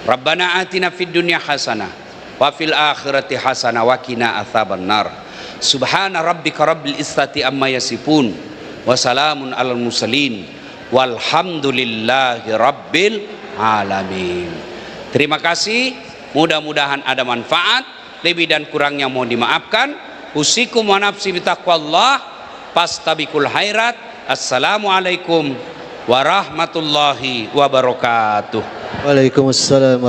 Rabbana atina fid dunya hasanah wa fil akhirati hasanah wa qina adzabannar. Subhana rabbika rabbil izzati amma yasifun wa salamun alal mursalin walhamdulillahi rabbil alamin. Terima kasih, mudah-mudahan ada manfaat. Lebih dan kurangnya mohon dimaafkan. Usikum wa nafsi bitaqwallah, fastabiqul khairat. Assalamualaikum warahmatullahi wabarakatuh. Waalaikumsalam.